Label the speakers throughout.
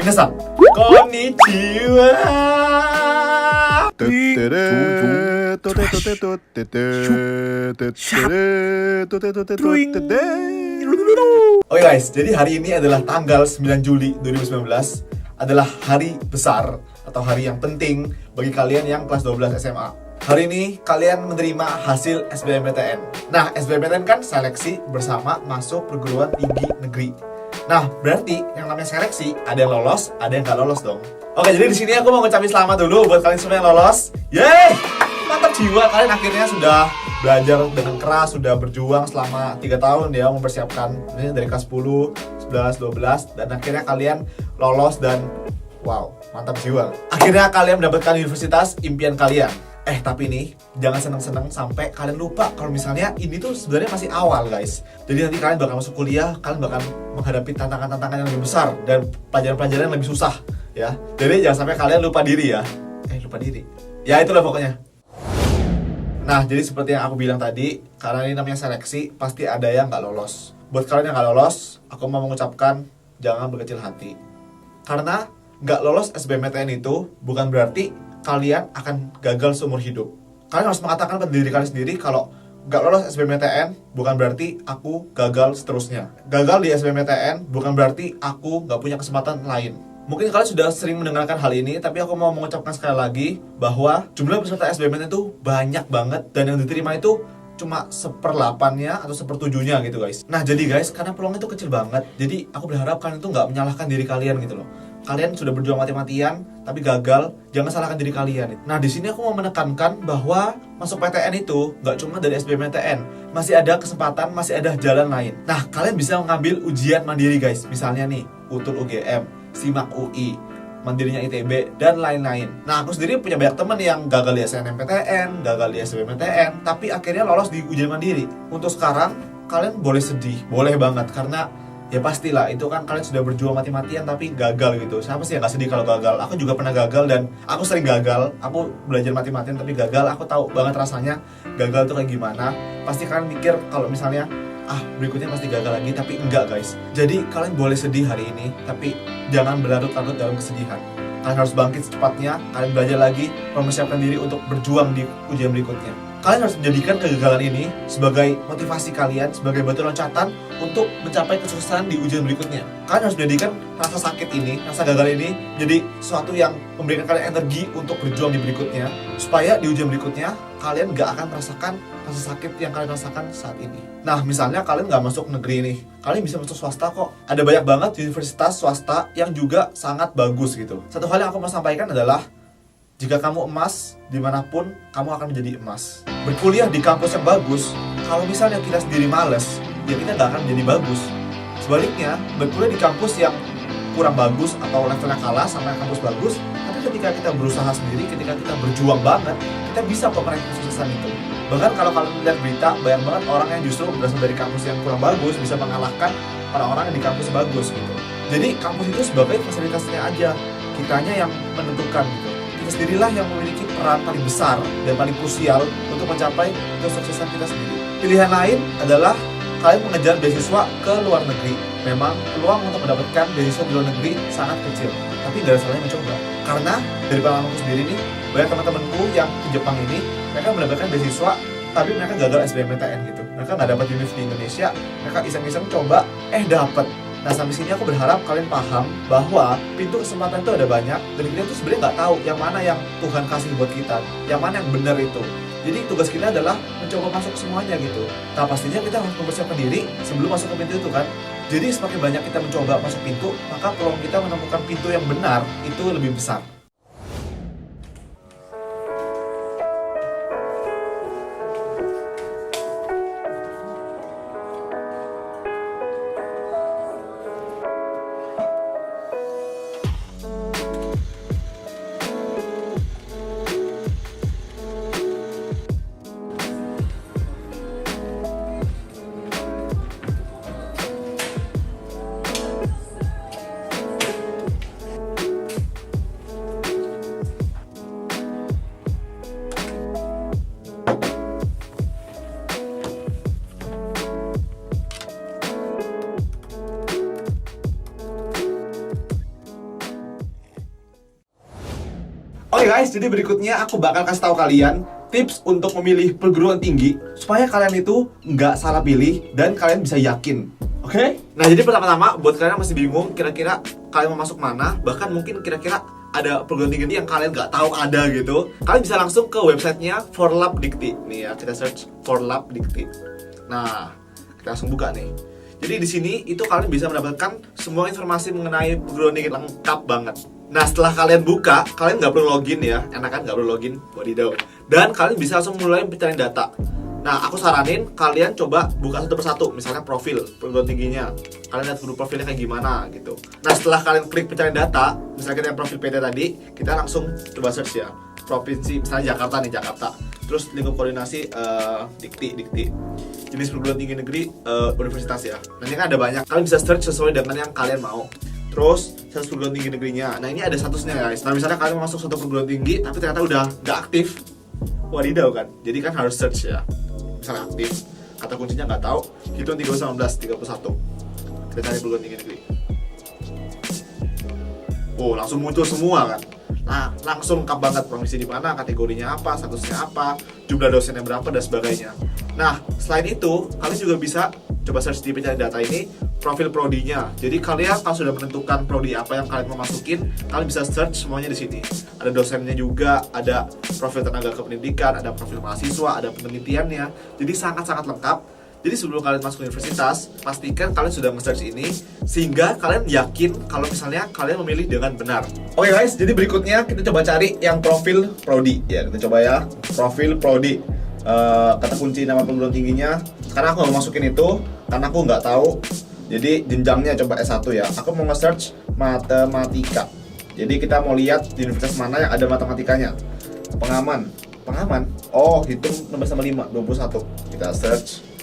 Speaker 1: Minasan, konnichiwa. Oke guys, jadi hari ini adalah tanggal 9 Juli 2019. Adalah hari besar atau hari yang penting bagi kalian yang kelas 12 SMA. Hari ini kalian menerima hasil SBMPTN. Nah, SBMPTN kan seleksi bersama masuk perguruan tinggi negeri. Nah, berarti yang namanya seleksi ada yang lolos, ada yang nggak lolos dong. Oke, jadi di sini aku mau ngucapin selamat dulu buat kalian semua yang lolos. Yeay! Mantap jiwa, kalian akhirnya sudah belajar dengan keras, sudah berjuang selama 3 tahun ya mempersiapkan ini dari kelas 10, 11, 12 dan akhirnya kalian lolos dan wow, mantap jiwa. Akhirnya kalian mendapatkan universitas impian kalian. Tapi nih, jangan seneng-seneng sampai kalian lupa kalau misalnya ini tuh sebenarnya masih awal guys. Jadi nanti kalian bakal masuk kuliah, kalian bakal menghadapi tantangan-tantangan yang lebih besar dan pelajaran-pelajaran yang lebih susah ya. Jadi jangan sampai kalian lupa diri ya. Lupa diri. Ya itulah pokoknya. Nah, jadi seperti yang aku bilang tadi, karena ini namanya seleksi, pasti ada yang nggak lolos. Buat kalian yang nggak lolos, aku mau mengucapkan jangan berkecil hati. Karena nggak lolos SBMPTN itu bukan berarti kalian akan gagal seumur hidup. Kalian harus mengatakan pada diri kalian sendiri kalau nggak lolos SBMPTN bukan berarti aku gagal seterusnya. Gagal di SBMPTN bukan berarti aku nggak punya kesempatan lain. Mungkin kalian sudah sering mendengarkan hal ini, tapi aku mau mengucapkan sekali lagi bahwa jumlah peserta SBMPTN itu banyak banget dan yang diterima itu cuma 1/8-nya atau 1/7-nya gitu guys. Nah jadi guys, karena peluang itu kecil banget, jadi aku berharap kalian itu nggak menyalahkan diri kalian gitu loh. Kalian sudah berjuang mati-matian tapi gagal, jangan salahkan diri kalian. Nah di sini aku mau menekankan bahwa masuk PTN itu nggak cuma dari SBMPTN, masih ada kesempatan, masih ada jalan lain. Nah kalian bisa mengambil ujian mandiri guys, misalnya nih UTUL UGM, SIMAK UI, mandirinya ITB, dan lain-lain. Nah aku sendiri punya banyak teman yang gagal di SNMPTN, gagal di SBMPTN, tapi akhirnya lolos di ujian mandiri. Untuk sekarang kalian boleh sedih, boleh banget, karena ya pastilah itu kan kalian sudah berjuang mati-matian tapi gagal gitu. Siapa sih yang gak sedih kalau gagal? Aku juga pernah gagal dan aku sering gagal. Aku belajar mati-matian tapi gagal. Aku tahu banget rasanya gagal itu kayak gimana. Pasti kalian mikir kalau misalnya berikutnya pasti gagal lagi, tapi enggak guys. Jadi kalian boleh sedih hari ini, tapi jangan berlarut-larut dalam kesedihan. Kalian harus bangkit secepatnya. Kalian belajar lagi, mempersiapkan diri untuk berjuang di ujian berikutnya. Kalian harus menjadikan kegagalan ini sebagai motivasi kalian, sebagai batu loncatan untuk mencapai kesuksesan di ujian berikutnya. Kalian harus menjadikan rasa sakit ini, rasa gagal ini jadi sesuatu yang memberikan kalian energi untuk berjuang di berikutnya, supaya di ujian berikutnya kalian gak akan merasakan rasa sakit yang kalian rasakan saat ini. Nah misalnya kalian gak masuk negeri nih, kalian bisa masuk swasta kok. Ada banyak banget universitas swasta yang juga sangat bagus gitu. Satu hal yang aku mau sampaikan adalah jika kamu emas, dimanapun kamu akan menjadi emas. Berkuliah di kampus yang bagus, kalau misalnya kita sendiri males, ya kita gak akan menjadi bagus. Sebaliknya, berkuliah di kampus yang kurang bagus atau levelnya kalah sama yang kampus bagus, tapi ketika kita berusaha sendiri, ketika kita berjuang banget, kita bisa kok meraih kesuksesan itu. Bahkan kalau kalian lihat berita, banyak banget orang yang justru berasal dari kampus yang kurang bagus bisa mengalahkan orang-orang yang di kampus bagus gitu. Jadi kampus itu sebagai fasilitasnya aja, kitanya yang menentukan gitu. Kita sendirilah yang memiliki peran paling besar dan paling krusial untuk mencapai kesuksesan kita sendiri. Pilihan lain adalah kalian mengejar beasiswa ke luar negeri. Memang peluang untuk mendapatkan beasiswa di luar negeri sangat kecil, tapi gak ada salahnya mencoba. Karena dari pengalamanku sendiri nih, banyak teman-temanku yang ke Jepang ini, mereka mendapatkan beasiswa tapi mereka gagal SBMPTN gitu. Mereka gak dapat univ di Indonesia, mereka iseng-iseng coba, dapat. Nah sampai sini aku berharap kalian paham bahwa pintu kesempatan itu ada banyak dan kita tuh sebenarnya nggak tahu yang mana yang Tuhan kasih buat kita, yang mana yang benar itu. Jadi tugas kita adalah mencoba masuk semuanya gitu. Nah pastinya kita harus mempersiapkan diri sebelum masuk ke pintu itu kan. Jadi semakin banyak kita mencoba masuk pintu, maka peluang kita menemukan pintu yang benar itu lebih besar. guys, jadi berikutnya aku bakal kasih tahu kalian tips untuk memilih perguruan tinggi supaya kalian itu nggak salah pilih dan kalian bisa yakin. Oke? Nah, jadi pertama-tama buat kalian yang masih bingung kira-kira kalian mau masuk mana, bahkan mungkin kira-kira ada perguruan tinggi yang kalian nggak tahu ada gitu, kalian bisa langsung ke websitenya Forlab Dikti. Nih ya, kita search Forlab Dikti. Nah, kita langsung buka nih. Jadi di sini itu kalian bisa mendapatkan semua informasi mengenai perguruan tinggi lengkap banget. Nah, setelah kalian buka, kalian nggak perlu login ya, enak kan nggak perlu login, wadidaw. Dan kalian bisa langsung mulai pencarian data. Nah, aku saranin kalian coba buka satu persatu, misalnya profil perguruan tingginya. Kalian lihat dulu profilnya kayak gimana gitu. Nah, setelah kalian klik pencarian data, misalnya kita yang profil PT tadi, kita langsung coba search ya. Provinsi, misalnya Jakarta nih, Jakarta. Terus lingkup koordinasi Dikti. Jenis perguruan tinggi negeri universitas ya. Nanti kan ada banyak. Kalian bisa search sesuai dengan yang kalian mau. Terus status perguruan tinggi negerinya. Nah, ini ada statusnya guys. Nah, misalnya kalian mau masuk satu perguruan tinggi tapi ternyata udah nggak aktif, wadidaw kan. Jadi kan harus search ya. Misalnya aktif, kata kuncinya nggak tahu, hitung 31931. Kita cari perguruan tinggi negeri. Oh, langsung muncul semua kan. Nah, langsung lengkap banget, provinsi di mana, kategorinya apa, statusnya apa, jumlah dosennya berapa dan sebagainya. Nah, selain itu, kalian juga bisa coba search di pencarian data ini profil prodinya. Jadi kalian kalau sudah menentukan prodi apa yang kalian mau masukin, kalian bisa search semuanya di sini. Ada dosennya juga, ada profil tenaga kependidikan, ada profil mahasiswa, ada penelitiannya. Jadi sangat-sangat lengkap. Jadi sebelum kalian masuk universitas, pastikan kalian sudah nge-search ini sehingga kalian yakin kalau misalnya kalian memilih dengan benar. Oke guys, jadi berikutnya kita coba cari yang profil prodi. Ya, kita coba ya, profil prodi. Kata kunci nama perguruan tingginya. Karena aku mau masukin itu, karena aku nggak tahu. Jadi jenjangnya coba S1 ya. Aku mau nge-search matematika. Jadi kita mau lihat di universitas mana yang ada matematikanya. Pengaman. Oh, hitung 16 sama 5, 21. Kita search.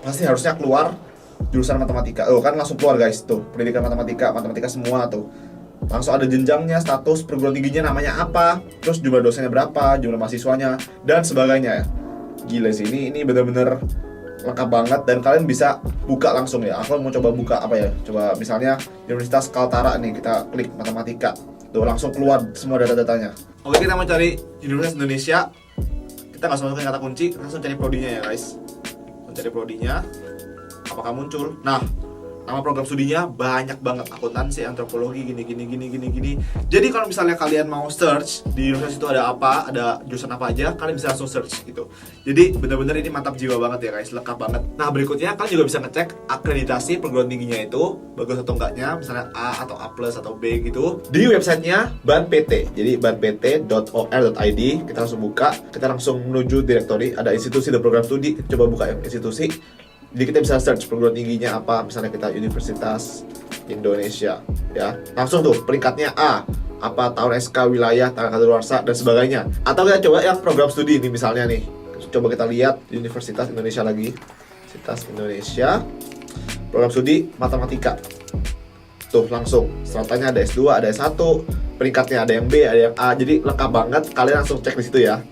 Speaker 1: Pasti harusnya keluar jurusan matematika. Oh, kan langsung keluar guys tuh. Pendidikan matematika semua tuh. Langsung ada jenjangnya, status perguruan tingginya namanya apa, terus jumlah dosennya berapa, jumlah mahasiswanya dan sebagainya ya. Gila sih, ini bener-bener lengkap banget dan kalian bisa buka langsung ya. Aku mau coba buka apa ya? Coba misalnya Universitas Kaltara nih, kita klik matematika. Tuh langsung keluar semua data-datanya. Oke, kita mau cari Universitas Indonesia. Kita nggak usah masukin kata kunci, langsung cari prodinya ya guys. Mencari prodinya, apakah muncul? Nah, nama program studinya banyak banget, akuntansi, antropologi, gini. Jadi kalau misalnya kalian mau search di universitas itu ada apa, ada jurusan apa aja, kalian bisa langsung search gitu. Jadi bener-bener ini mantap jiwa banget ya guys, lengkap banget. Nah, berikutnya kalian juga bisa ngecek akreditasi perguruan tingginya itu bagus atau enggaknya, misalnya A atau A+ atau B gitu di websitenya Ban PT. Jadi banpt.or.id. Kita langsung buka, kita langsung menuju direktori, ada institusi dan program studi. Coba buka yang institusi. Jadi kita bisa search perguruan tingginya apa, misalnya kita Universitas Indonesia ya. Langsung tuh peringkatnya A, apa tahun SK, wilayah, tanggal kadaluarsa dan sebagainya. Atau kita coba yang program studi ini misalnya nih. Coba kita lihat Universitas Indonesia lagi. Universitas Indonesia. Program studi matematika. Tuh langsung stratanya ada S2, ada S1, peringkatnya ada yang B, ada yang A. Jadi lengkap banget, kalian langsung cek di situ ya.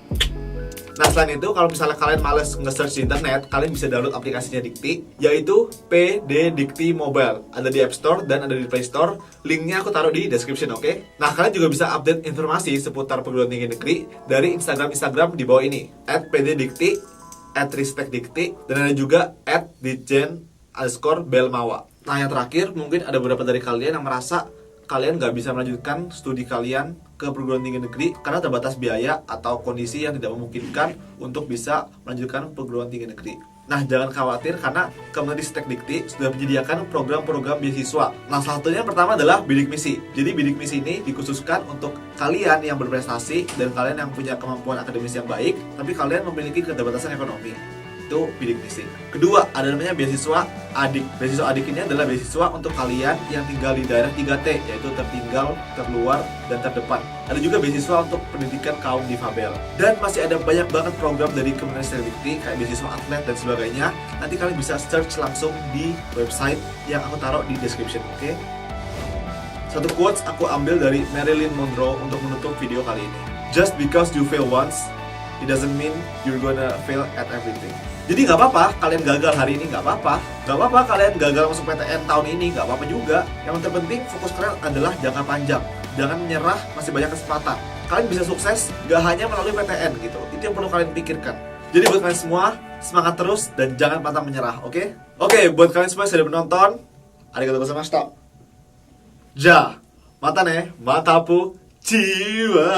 Speaker 1: Nah, selain itu, kalau misalnya kalian males nge-search di internet, kalian bisa download aplikasinya Dikti, yaitu PD Dikti Mobile. Ada di App Store dan ada di Play Store. Linknya aku taruh di description, oke? Nah, kalian juga bisa update informasi seputar perguruan tinggi negeri dari Instagram di bawah ini. @pddikti, @ristekdikti, dan ada juga @ditjen_belmawa. Nah, yang terakhir, mungkin ada beberapa dari kalian yang merasa kalian nggak bisa melanjutkan studi kalian ke perguruan tinggi negeri karena terbatas biaya atau kondisi yang tidak memungkinkan untuk bisa melanjutkan perguruan tinggi negeri. Nah, jangan khawatir karena Kemenristek Dikti sudah menyediakan program-program beasiswa. Nah, salah satunya yang pertama adalah bidik misi. Jadi bidik misi ini dikhususkan untuk kalian yang berprestasi dan kalian yang punya kemampuan akademis yang baik, tapi kalian memiliki keterbatasan ekonomi. Itu bidik misi. Kedua, ada namanya beasiswa adik. Beasiswa adik ini adalah beasiswa untuk kalian yang tinggal di daerah 3T, yaitu tertinggal, terluar, dan terdepan. Ada juga beasiswa untuk pendidikan kaum difabel. Dan masih ada banyak banget program dari Kemenristek Dikti, kayak beasiswa atlet dan sebagainya. Nanti kalian bisa search langsung di website yang aku taruh di description, oke? Satu quotes aku ambil dari Marilyn Monroe untuk menutup video kali ini. Just because you fail once, it doesn't mean you're gonna fail at everything. Jadi nggak apa-apa kalian gagal hari ini, nggak apa-apa kalian gagal masuk PTN tahun ini, nggak apa-apa juga. Yang terpenting fokus kalian adalah jangka panjang. Jangan menyerah, masih banyak kesempatan. kalian bisa sukses gak hanya melalui PTN gitu. Itu yang perlu kalian pikirkan. Jadi buat kalian semua, semangat terus dan jangan pantang menyerah, oke? Oke, buat kalian semua yang sudah menonton, arigatou gozaimashita. Ja, mata ne, matapu, jiwa.